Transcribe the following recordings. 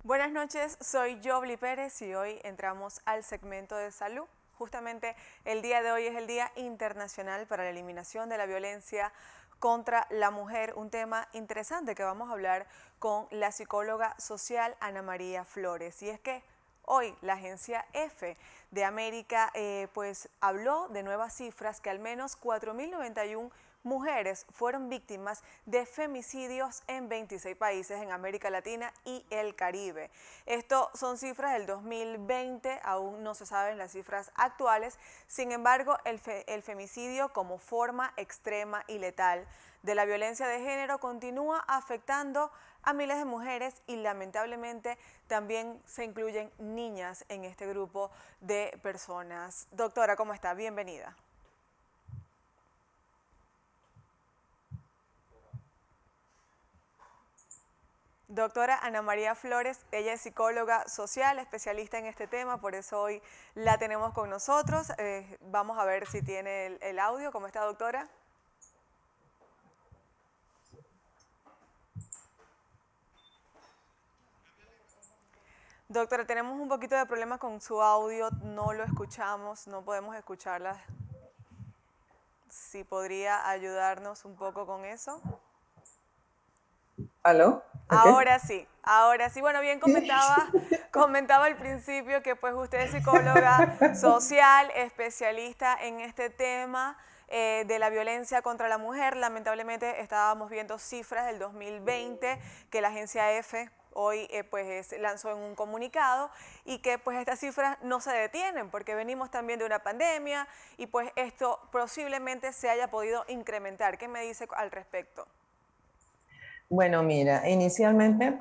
Buenas noches, soy Jobly Pérez y hoy entramos al segmento de salud. Justamente el día de hoy es el Día Internacional para la Eliminación de la Violencia contra la Mujer, un tema interesante que vamos a hablar con la psicóloga social Ana María Flores. Y es que hoy la agencia EFE de América pues habló de nuevas cifras que al menos 4.091 mujeres fueron víctimas de femicidios en 26 países en América Latina y el Caribe. Esto son cifras del 2020, aún no se saben las cifras actuales. Sin embargo, el femicidio como forma extrema y letal de la violencia de género continúa afectando a miles de mujeres y lamentablemente también se incluyen niñas en este grupo de personas. Doctora, ¿cómo está? Bienvenida. Doctora Ana María Flores, ella es psicóloga social, especialista en este tema, por eso hoy la tenemos con nosotros. Vamos a ver si tiene el audio. ¿Cómo está, doctora? Doctora, tenemos un poquito de problemas con su audio, no lo escuchamos, no podemos escucharla. Si podría ayudarnos un poco con eso. ¿Aló? ¿Ok? Ahora sí, ahora sí. Bueno, bien comentaba al principio que pues usted es psicóloga social, especialista en este tema de la violencia contra la mujer. Lamentablemente estábamos viendo cifras del 2020 que la agencia EFE hoy lanzó en un comunicado y que pues estas cifras no se detienen porque venimos también de una pandemia y pues esto posiblemente se haya podido incrementar. ¿Qué me dice al respecto? Bueno, mira, inicialmente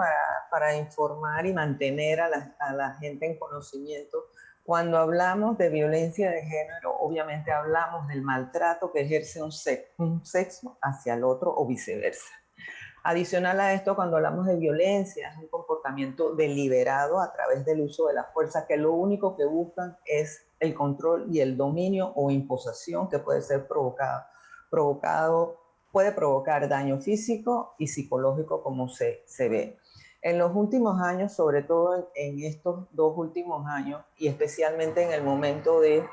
para informar y mantener a la gente en conocimiento, cuando hablamos de violencia de género, obviamente hablamos del maltrato que ejerce un sexo hacia el otro o viceversa. Adicional a esto, cuando hablamos de violencia, es un comportamiento deliberado a través del uso de la fuerza, que lo único que buscan es el control y el dominio o imposición que puede ser provocado, puede provocar daño físico y psicológico como se ve. En los últimos años, sobre todo en estos 2 últimos años, y especialmente en el momento de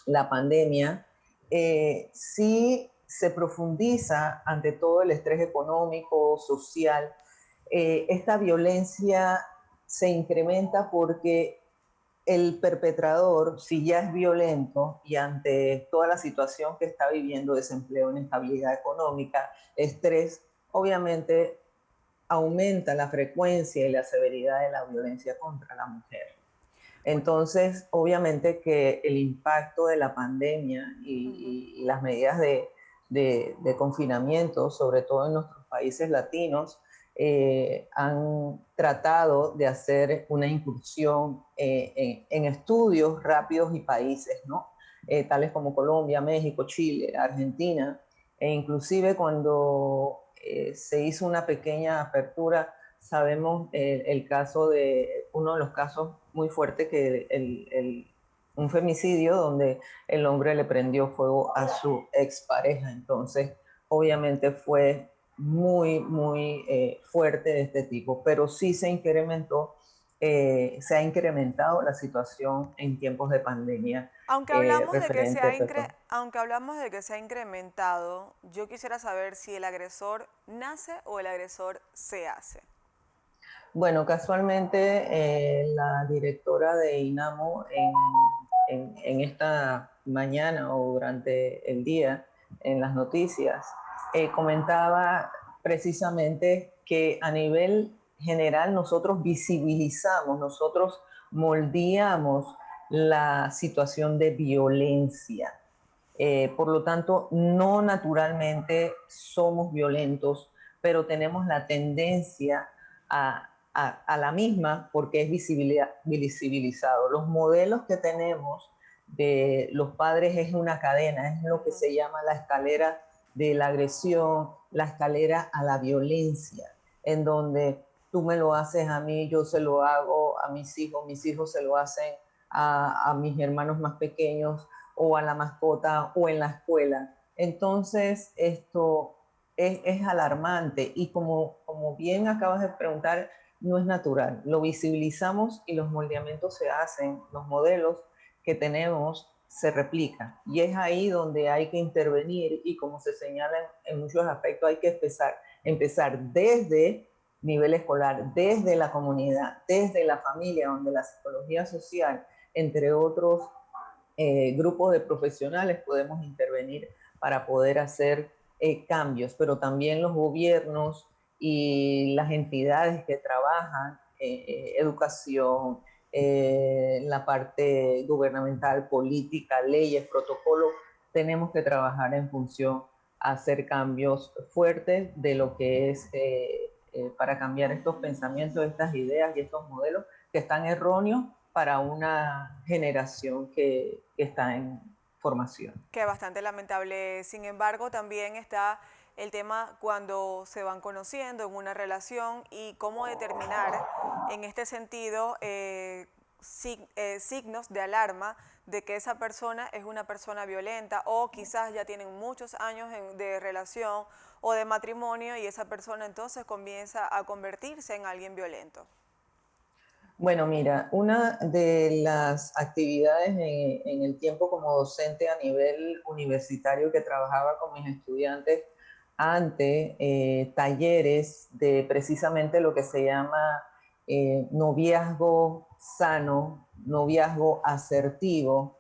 la pandemia, sí se profundiza ante todo el estrés económico, social. Esta violencia se incrementa porque el perpetrador, si ya es violento y ante toda la situación que está viviendo, desempleo, inestabilidad económica, estrés, obviamente aumenta la frecuencia y la severidad de la violencia contra la mujer. Entonces, obviamente que el impacto de la pandemia y las medidas de confinamiento, sobre todo en nuestros países latinos, han tratado de hacer una incursión en estudios rápidos y países, ¿no? Tales como Colombia, México, Chile, Argentina, e inclusive cuando se hizo una pequeña apertura. Sabemos el caso de uno de los casos muy fuertes, que un femicidio donde el hombre le prendió fuego a su expareja. Entonces, obviamente fue muy fuerte de este tipo, pero sí se ha incrementado la situación en tiempos de pandemia referente a esto. Aunque hablamos de que se ha incrementado, yo quisiera saber si el agresor nace o el agresor se hace. Bueno, casualmente la directora de INAMO en esta mañana o durante el día en las noticias comentaba precisamente que a nivel general nosotros visibilizamos, nosotros moldeamos la situación de violencia. Por lo tanto, no naturalmente somos violentos, pero tenemos la tendencia a la misma porque es visibilizado. Los modelos que tenemos de los padres es una cadena, es lo que se llama la escalera de la agresión, la escalera a la violencia, en donde tú me lo haces a mí, yo se lo hago a mis hijos se lo hacen a mis hermanos más pequeños, o a la mascota, o en la escuela. Entonces, esto es alarmante y como bien acabas de preguntar, no es natural. Lo visibilizamos y los moldeamientos se hacen, los modelos que tenemos se replican. Y es ahí donde hay que intervenir y como se señala en muchos aspectos, hay que empezar desde nivel escolar, desde la comunidad, desde la familia, donde la psicología social, entre otros grupos de profesionales, podemos intervenir para poder hacer cambios, pero también los gobiernos y las entidades que trabajan educación, la parte gubernamental, política, leyes, protocolos, tenemos que trabajar en función a hacer cambios fuertes de lo que es para cambiar estos pensamientos, estas ideas y estos modelos que están erróneos para una generación que está en formación. Que es bastante lamentable. Sin embargo, también está el tema cuando se van conociendo en una relación y cómo determinar en este sentido signos de alarma de que esa persona es una persona violenta o quizás ya tienen muchos años de relación o de matrimonio y esa persona entonces comienza a convertirse en alguien violento. Bueno, mira, una de las actividades en el tiempo como docente a nivel universitario que trabajaba con mis estudiantes ante talleres de precisamente lo que se llama noviazgo sano, noviazgo asertivo,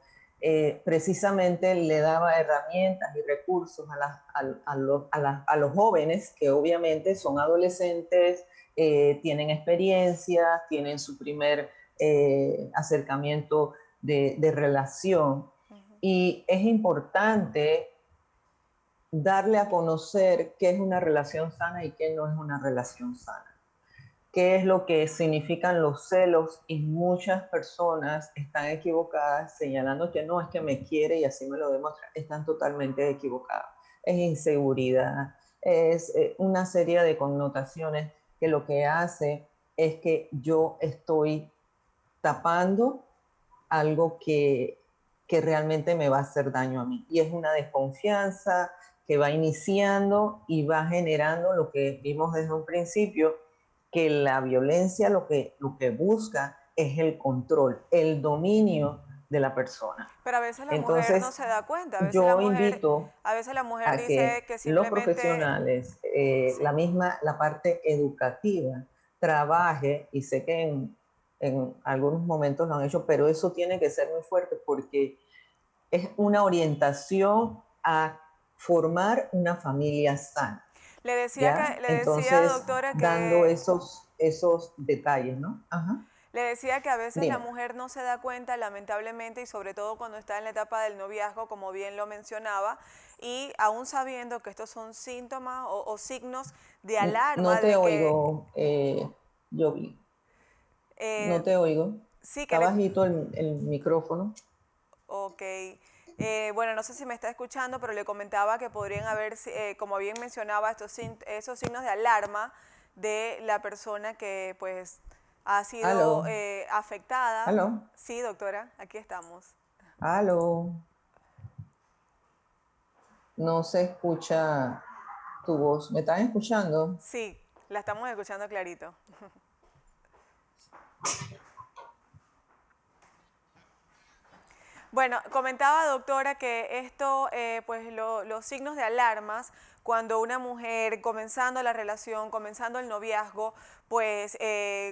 precisamente le daba herramientas y recursos a los jóvenes que obviamente son adolescentes, tienen experiencia, tienen su primer acercamiento de relación. Y es importante darle a conocer qué es una relación sana y qué no es una relación sana. Qué es lo que significan los celos, y muchas personas están equivocadas señalando que no, es que me quiere y así me lo demuestra. Están totalmente equivocadas. Es inseguridad, es una serie de connotaciones que lo que hace es que yo estoy tapando algo que realmente me va a hacer daño a mí. Y es una desconfianza que va iniciando y va generando lo que vimos desde un principio, que la violencia lo que busca es el control, el dominio de la persona. Pero a veces la mujer no Entonces, se da cuenta, yo invito a veces la mujer a dice que que los simplemente, profesionales, sí. la parte educativa, trabaje, y sé que en algunos momentos lo han hecho, pero eso tiene que ser muy fuerte porque es una orientación a formar una familia sana, ¿ya? Le decía, Entonces, doctora, dando que esos detalles, ¿no? Ajá. le decía que a veces la Dime. mujer no se da cuenta, lamentablemente, y sobre todo cuando está en la etapa del noviazgo, como bien lo mencionaba, y aún sabiendo que estos son síntomas o signos de No alarma te de que oigo, Jovi. No eh, te oigo. sí que Está le... bajito el micrófono. Ok. Bueno, no sé si me está escuchando, pero le comentaba que podrían haber, como bien mencionaba, esos signos de alarma de la persona que pues ha sido Aló, afectada. aló, Sí, doctora, aquí estamos. aló. No se escucha tu voz. ¿Me están escuchando? Sí, la estamos escuchando clarito. Bueno, comentaba doctora que esto, pues los signos de alarmas, cuando una mujer comenzando la relación, comenzando el noviazgo, pues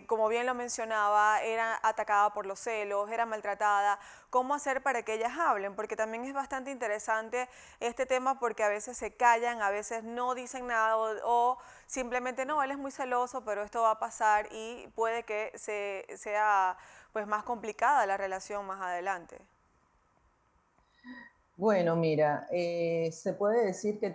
como bien lo mencionaba, era atacada por los celos, era maltratada, ¿cómo hacer para que ellas hablen? Porque también es bastante interesante este tema porque a veces se callan, a veces no dicen nada o simplemente no, él es muy celoso, pero esto va a pasar y puede que sea pues más complicada la relación más adelante. Bueno, mira, se puede decir que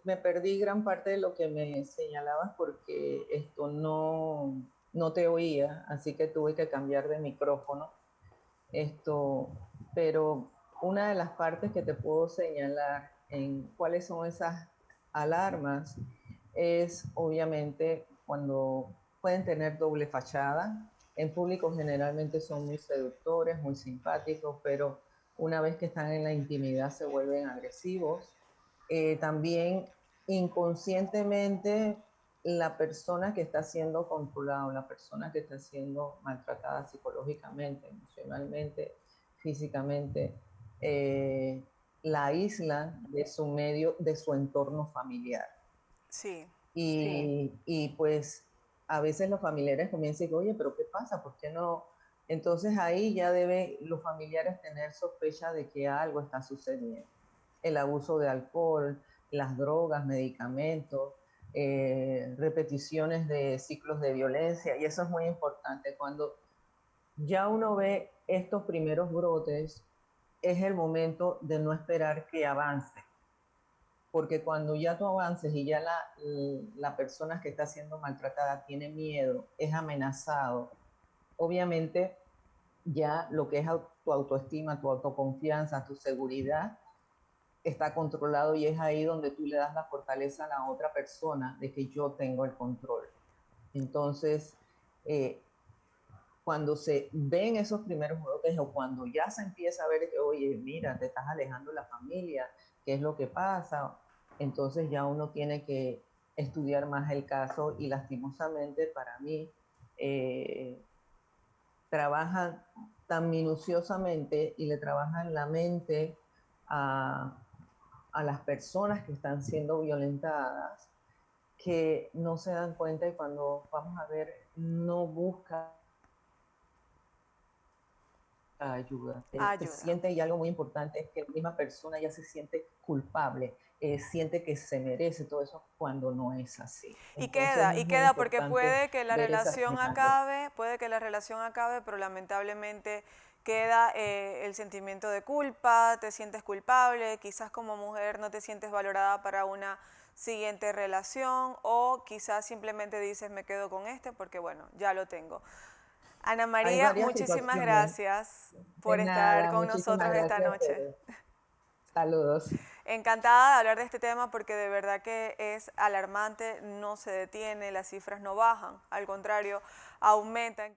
me perdí gran parte de lo que me señalabas porque esto no te oía, así que tuve que cambiar de micrófono. Esto, pero una de las partes que te puedo señalar en cuáles son esas alarmas es obviamente cuando pueden tener doble fachada. En público generalmente son muy seductores, muy simpáticos, pero una vez que están en la intimidad se vuelven agresivos. También inconscientemente la persona que está siendo controlada, o la persona que está siendo maltratada psicológicamente, emocionalmente, físicamente, la aíslan de su medio, de su entorno familiar. Sí, Y pues a veces los familiares comienzan y dicen, oye, pero ¿qué pasa? ¿Por qué no? Entonces ahí ya deben los familiares tener sospecha de que algo está sucediendo. El abuso de alcohol, las drogas, medicamentos, repeticiones de ciclos de violencia, y eso es muy importante. Cuando ya uno ve estos primeros brotes, es el momento de no esperar que avance, porque cuando ya tú avances y ya la persona que está siendo maltratada tiene miedo, es amenazado, obviamente ya lo que es tu autoestima, tu autoconfianza, tu seguridad está controlado, y es ahí donde tú le das la fortaleza a la otra persona de que yo tengo el control. Entonces, eh, cuando se ven esos primeros brotes, o cuando ya se empieza a ver que, oye, mira, te estás alejando de la familia, ¿qué es lo que pasa? Entonces ya uno tiene que estudiar más el caso, y lastimosamente para mí trabajan tan minuciosamente y le trabajan la mente a las personas que están siendo violentadas, que no se dan cuenta, y cuando vamos a ver, no buscan ayuda. Se ayuda. siente, y algo muy importante es que la misma persona ya se siente culpable, siente que se merece todo eso, cuando no es así. Entonces es Y muy queda porque importante ver esa señal. puede que la relación acabe, pero lamentablemente queda el sentimiento de culpa, te sientes culpable, quizás como mujer no te sientes valorada para una siguiente relación, o quizás simplemente dices me quedo con este porque bueno, ya lo tengo. Ana Hay María, varias muchísimas situaciones. gracias De por estar nada, con muchísimas nosotros esta gracias a noche. ustedes. Saludos. Encantada de hablar de este tema porque de verdad que es alarmante, no se detiene, las cifras no bajan, al contrario, aumentan.